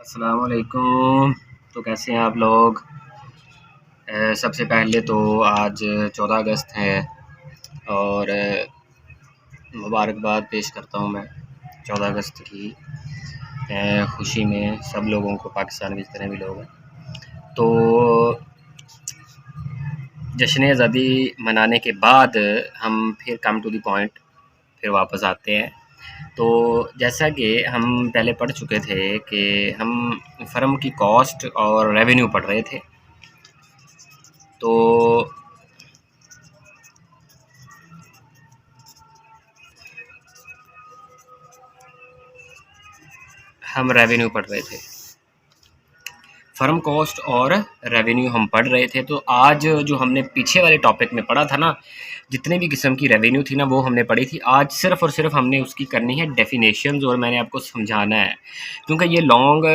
अस्सलाम वालेकुम। तो कैसे हैं आप लोग? सबसे पहले तो आज 14 अगस्त है और मुबारकबाद पेश करता हूँ मैं 14 अगस्त की खुशी में सब लोगों को, पाकिस्तान में जितने भी लोग हैं। तो जश्न आज़ादी मनाने के बाद हम फिर कम टू द पॉइंट फिर वापस आते हैं। तो जैसा कि हम पहले पढ़ चुके थे कि हम फ़र्म की कॉस्ट और रेवेन्यू पढ़ रहे थे। तो हम रेवेन्यू पढ़ रहे थे, फ़र्म कॉस्ट और रेवेन्यू हम पढ़ रहे थे। तो आज जो हमने पीछे वाले टॉपिक में पढ़ा था ना, जितने भी किस्म की रेवेन्यू थी ना वो हमने पढ़ी थी। आज सिर्फ़ और सिर्फ हमने उसकी करनी है डेफिनेशंस और मैंने आपको समझाना है, क्योंकि ये लॉन्ग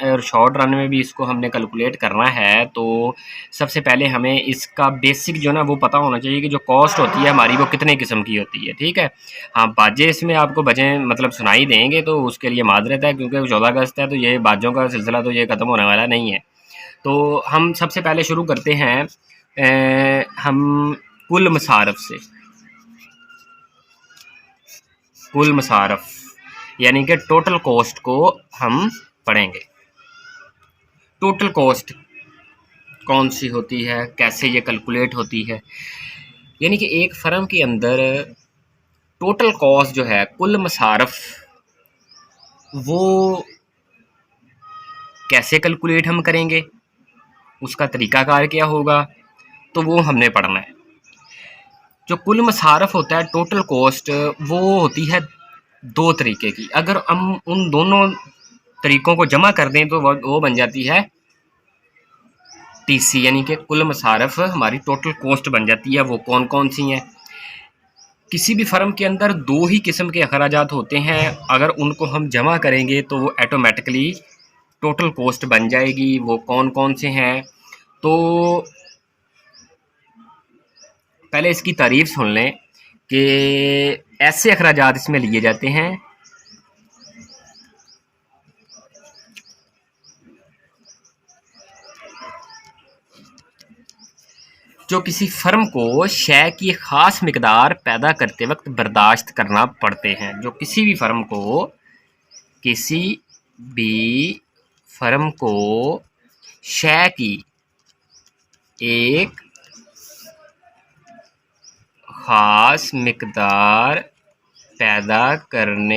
और शॉर्ट रन में भी इसको हमने कैलकुलेट करना है। तो सबसे पहले हमें इसका बेसिक जो ना वो पता होना चाहिए कि जो कॉस्ट होती है हमारी वो कितने किस्म की होती है। ठीक है, हाँ, बाजें इसमें आपको बजें मतलब सुनाई देंगे तो उसके लिए माजरत है, क्योंकि 14 अगस्त है तो ये बाजों का सिलसिला तो ये ख़त्म होने वाला नहीं है। तो हम सबसे पहले शुरू करते हैं हम कुल मसारफ से। कुल मसारफ यानी कि टोटल कॉस्ट को हम पढ़ेंगे। टोटल कॉस्ट कौन सी होती है, कैसे ये कैलकुलेट होती है, यानी कि एक फ़र्म के अंदर टोटल कॉस्ट जो है, कुल मसारफ, वो कैसे कैलकुलेट हम करेंगे, उसका तरीक़ाकार क्या होगा, तो वो हमने पढ़ना है। जो कुल मसारफ होता है, टोटल कॉस्ट, वो होती है दो तरीके की। अगर हम उन दोनों तरीक़ों को जमा कर दें तो वो बन जाती है टीसी, यानी कि कुल मसारफ हमारी टोटल कॉस्ट बन जाती है। वो कौन कौन सी हैं? किसी भी फ़र्म के अंदर दो ही किस्म के अखराजात होते हैं, अगर उनको हम जमा करेंगे तो वो ऑटोमेटिकली टोटल कॉस्ट बन जाएगी। वो कौन कौन से हैं? तो पहले इसकी तारीफ़ सुन लें कि ऐसे अखराजात इसमें लिए जाते हैं जो किसी फ़र्म को शय की ख़ास मिकदार पैदा करते वक्त बर्दाश्त करना पड़ते हैं। जो किसी भी फ़र्म को शय की एक ख़ास मिकदार पैदा करते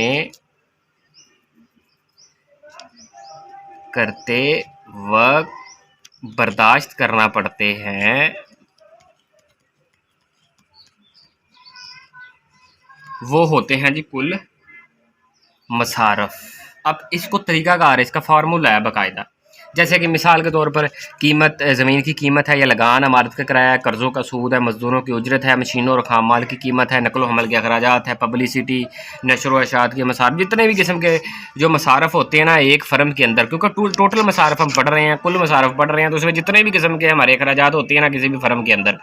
वक्त बर्दाश्त करना पड़ते हैं, वो होते हैं जी कुल मसारफ। अब इसको तरीक़ाकार है, इसका फार्मूला है बाकायदा। जैसे कि मिसाल के तौर पर कीमत, ज़मीन की कीमत है या लगान, इमारत का किराया, कर्ज़ों का सूद है, मज़दूरों की उजरत है, मशीनों और खाम माल की कीमत है, नकल व हमल के अखराजात है, पब्लिसिटी, नशर व इशाअत के मसारफ, जितने भी किस्म के जो मसारफ होते हैं ना एक फ़र्म के अंदर, क्योंकि टोटल मसारफ हम पढ़ रहे हैं, कुल मसारफ पढ़ रहे हैं, तो उसमें जितने भी किस्म के हमारे अखराजात होते हैं ना किसी भी फ़र्म के अंदर,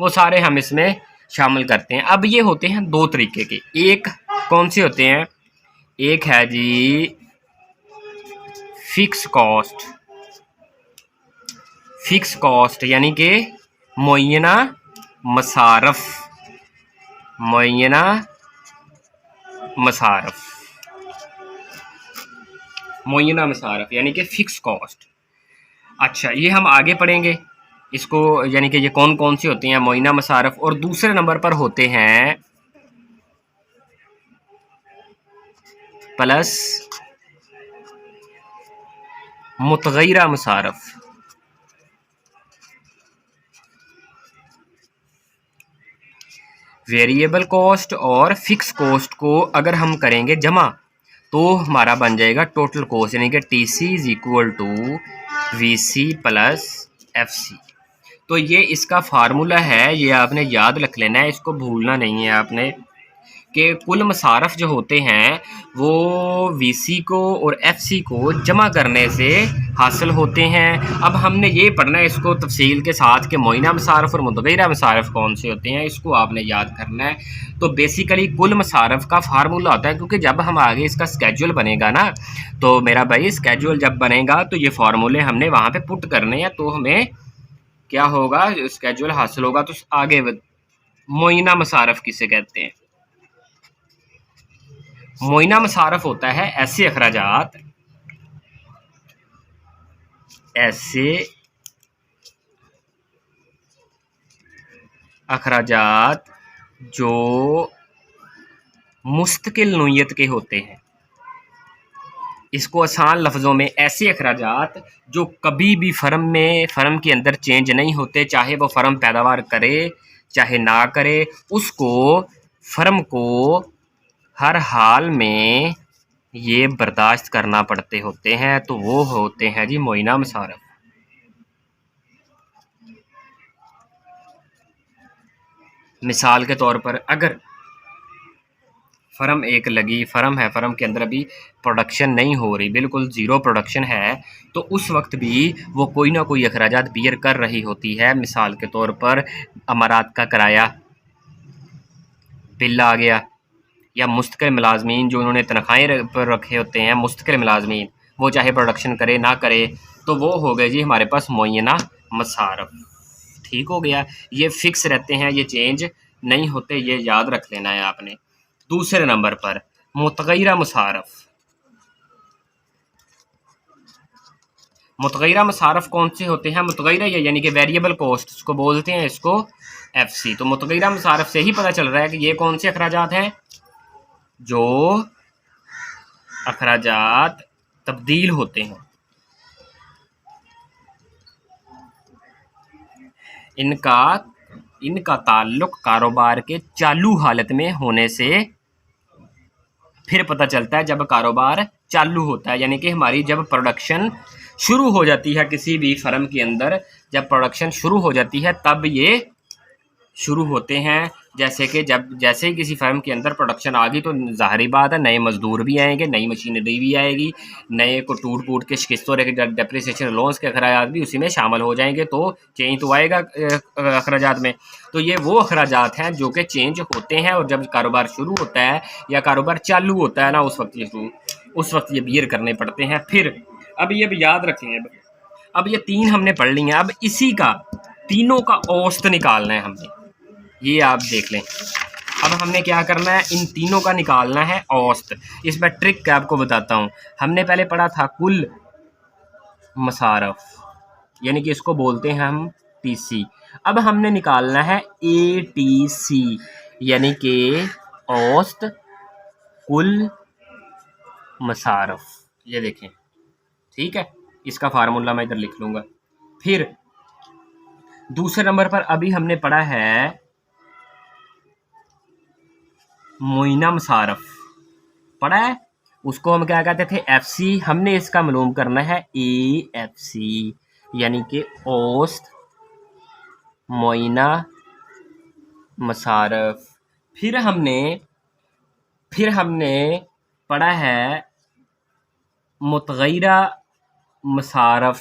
वो सारे हम इसमें शामिल करते हैं। अब ये होते हैं दो तरीके के। एक कौन से होते हैं? एक है जी फ़िक्स कॉस्ट यानी कि मुअय्यना मसारफ यानी कि फ़िक्स कॉस्ट। अच्छा, ये हम आगे पढ़ेंगे इसको, यानी कि ये कौन कौन सी होती हैं मुअय्यना मसारफ। और दूसरे नंबर पर होते हैं प्लस मुतग़य्यरा मसारफ। वेरिएबल कॉस्ट और फिक्स कॉस्ट को अगर हम करेंगे जमा तो हमारा बन जाएगा टोटल कॉस्ट, यानी कि TC is equal to VC plus FC। तो ये इसका फार्मूला है, ये आपने याद रख लेना है, इसको भूलना नहीं है आपने। कि कुल मसारफ जो होते हैं वो वीसी को और एफसी को जमा करने से हासिल होते हैं। अब हमने ये पढ़ना है इसको तफसील के साथ कि मोइना मसारफ और मुतगैरा मसारफ कौन से होते हैं, इसको आपने याद करना है। तो बेसिकली कुल मसारफ का फार्मूला होता है, क्योंकि जब हम आगे इसका स्केड्यूल बनेगा ना, तो मेरा भाई स्केड्यूल जब बनेगा तो ये फार्मूले हमने वहाँ पे पुट करने हैं, तो हमें क्या होगा, स्केड्यूल हासिल होगा। तो आगे मोइना मसारफ किसे कहते हैं? मोइना मसारफ होता है ऐसे अखराजात जो मुस्तकिल नोयत के होते हैं। इसको आसान लफ्ज़ों में ऐसे अखराजात जो कभी भी फ़र्म के अंदर चेंज नहीं होते, चाहे वो फ़र्म पैदावार करे चाहे ना करे, उसको फ़र्म को हर हाल में ये बर्दाश्त करना पड़ते होते हैं, तो वो होते हैं जी मोइना मसारफ। मिसाल के तौर पर अगर फ़र्म एक लगी फ़र्म है, फ़र्म के अंदर अभी प्रोडक्शन नहीं हो रही, बिल्कुल ज़ीरो प्रोडक्शन है, तो उस वक्त भी वो कोई ना कोई अखराजात बियर कर रही होती है। मिसाल के तौर पर अमारात का किराया, बिल आ गया, या मुस्तकिल मुलाजमीन जो उन्होंने तनख्वाहें पर रखे होते हैं, मुस्तकिल मुलाजमीन वो चाहे प्रोडक्शन करे ना करे, तो वो हो गए जी हमारे पास मुअय्यना मसारफ। ठीक हो गया, ये फिक्स रहते हैं, ये चेंज नहीं होते, ये याद रख लेना है आपने। दूसरे नंबर पर मुतगैरा मसारफ। मुतगैरा मसारफ कौन से होते हैं? मुतगैरा यानी कि वेरिएबल कॉस्ट, इसको बोलते हैं, इसको एफसी। तो मुतगैरा मसारफ से ही पता चल रहा है कि ये कौन से अखराजात हैं, जो अखराजात तब्दील होते हैं। इनका ताल्लुक कारोबार के चालू हालत में होने से फिर पता चलता है जब कारोबार चालू होता है, यानी कि हमारी जब प्रोडक्शन शुरू हो जाती है किसी भी फर्म के अंदर, जब प्रोडक्शन शुरू हो जाती है तब ये शुरू होते हैं। जैसे कि जैसे ही किसी फर्म के अंदर प्रोडक्शन आ गई तो ज़ाहिरी बात है नए मजदूर भी आएंगे, नई मशीनरी भी आएगी, नए को टूट के शिकस्त और डेप्रिसिएशन लोन्स के अखराजात भी उसी में शामिल हो जाएंगे, तो चेंज तो आएगा अखराजात में। तो ये वो अखराजात हैं जो कि चेंज होते हैं, और जब कारोबार शुरू होता है या कारोबार चालू होता है ना, उस वक्त ये बियर करने पड़ते हैं। फिर अब ये भी याद रखें, अब ये तीन हमने पढ़ ली हैं, अब इसी का तीनों का औसत निकालना है हमने, ये आप देख लें। अब हमने क्या करना है, इन तीनों का निकालना है औसत। इस पर ट्रिक आपको बताता हूँ। हमने पहले पढ़ा था कुल मसारफ, यानी कि इसको बोलते हैं हम टीसी। अब हमने निकालना है एटीसी, यानी कि औसत कुल मसारफ। ये देखें, ठीक है, इसका फार्मूला मैं इधर लिख लूँगा। फिर दूसरे नंबर पर अभी हमने पढ़ा है मोइना मसारफ, पढ़ा है, उसको हम क्या कहते थे, एफसी। हमने इसका मालूम करना है एएफसी, यानी कि औसत मोइना मसारफ। फिर हमने पढ़ा है मुतगैरा मसारफ,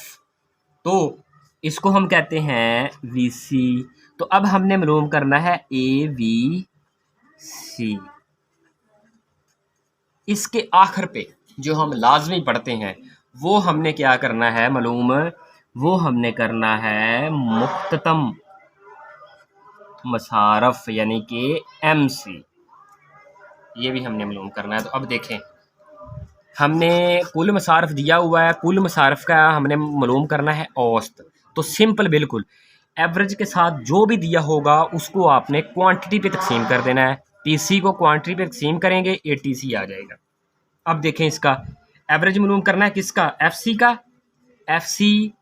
तो इसको हम कहते हैं वीसी। तो अब हमने मालूम करना है एवीसी। इसके आखिर पे जो हम लाजमी पढ़ते हैं वो हमने क्या करना है मालूम, वो हमने करना है मुख्ततम मसारफ, यानी कि एमसी। ये भी हमने मालूम करना है। तो अब देखें, हमने कुल मसारफ दिया हुआ है, कुल मसारफ का हमने मालूम करना है औसत। तो सिंपल बिल्कुल एवरेज के साथ जो भी दिया होगा उसको आपने क्वांटिटी पे तकसीम कर देना है। टीसी को क्वांटिटी पे तकसीम करेंगे, एटीसी आ जाएगा। अब देखें, इसका एवरेज मालूम करना है किसका, एफसी का, एफसी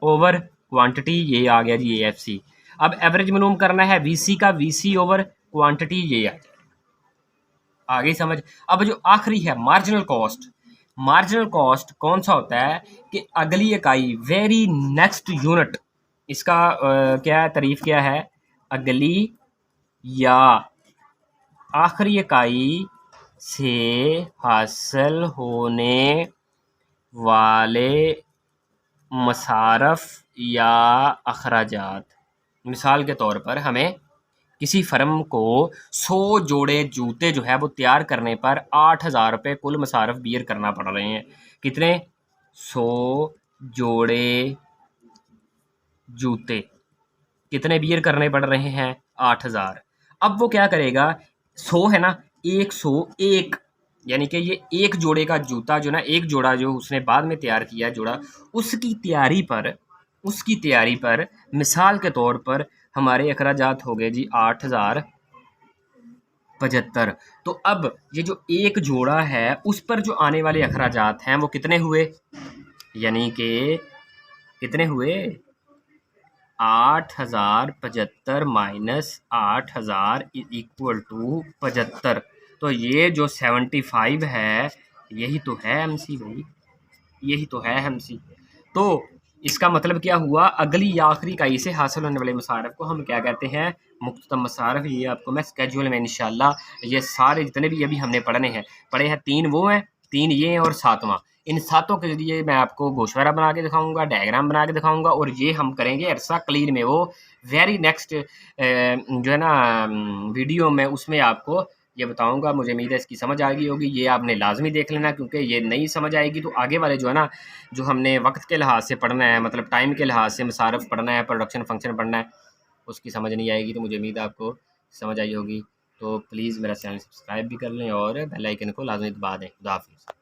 ओवर क्वांटिटी, ये आ गया जी एफसी। अब एवरेज मालूम करना है वीसी का, वीसी ओवर क्वांटिटी, ये आ जाएगा। आगे समझ। अब जो आखिरी है मार्जिनल कॉस्ट, मार्जिनल कॉस्ट कौन सा होता है कि अगली इकाई, वेरी नेक्स्ट यूनिट, इसका क्या तारीफ क्या है, अगली या आखिरी इकाई से हासिल होने वाले मसारफ या अखराजात। मिसाल के तौर पर हमें किसी फर्म को 100 जोड़े जूते जो है वो तैयार करने पर 8,000 रुपये कुल मसारफ बियर करना पड़ रहे हैं। कितने? 100 जोड़े जूते कितने बियर करने पड़ रहे हैं? 8,000। अब वो क्या करेगा, 100 है ना, 101 यानी कि ये एक जोड़े का जूता जो ना, एक जोड़ा जो उसने बाद में तैयार किया जोड़ा, उसकी तैयारी पर मिसाल के तौर पर हमारे अखराजात हो गए जी 8,075। तो अब ये जो एक जोड़ा है उस पर जो आने वाले अखराजात हैं वो कितने हुए? यानी कि कितने हुए? 8,075 माइनस 8,000 इक्वल टू 75। तो ये जो 75 है यही तो है एमसी भाई, यही तो है एमसी। तो इसका मतलब क्या हुआ, अगली या आखिरी इकाई से हासिल होने वाले मसारफ को हम क्या कहते हैं? मुख्तम मसारफ। ये आपको मैं स्केड्यूल में इंशाल्लाह ये सारे जितने भी अभी हमने पढ़े हैं 3 वो हैं, 3 ये हैं और 7वां। इन 7 के ज़रिए मैं आपको गोशवारा बना के दिखाऊँगा, डायग्राम बना के दिखाऊँगा और ये हम करेंगे अरसा क्लीन में, वो वेरी नेक्स्ट जो है ना वीडियो में, उसमें आपको ये बताऊँगा। मुझे उम्मीद है इसकी समझ आ गई होगी। ये आपने लाज़मी देख लेना, क्योंकि ये नहीं समझ आएगी तो आगे वाले जो है ना, जो हमने वक़्त के लिहाज से पढ़ना है, मतलब टाइम के लिहाज से मसारफ पढ़ना है, प्रोडक्शन फ़ंक्शन पढ़ना है, उसकी समझ नहीं आएगी। तो मुझे उम्मीद है आपको समझ आई होगी। तो प्लीज़ मेरा चैनल सब्सक्राइब भी कर लें और बेल आइकन को लाज़मी दबा दें। खुदा हाफ़िज़।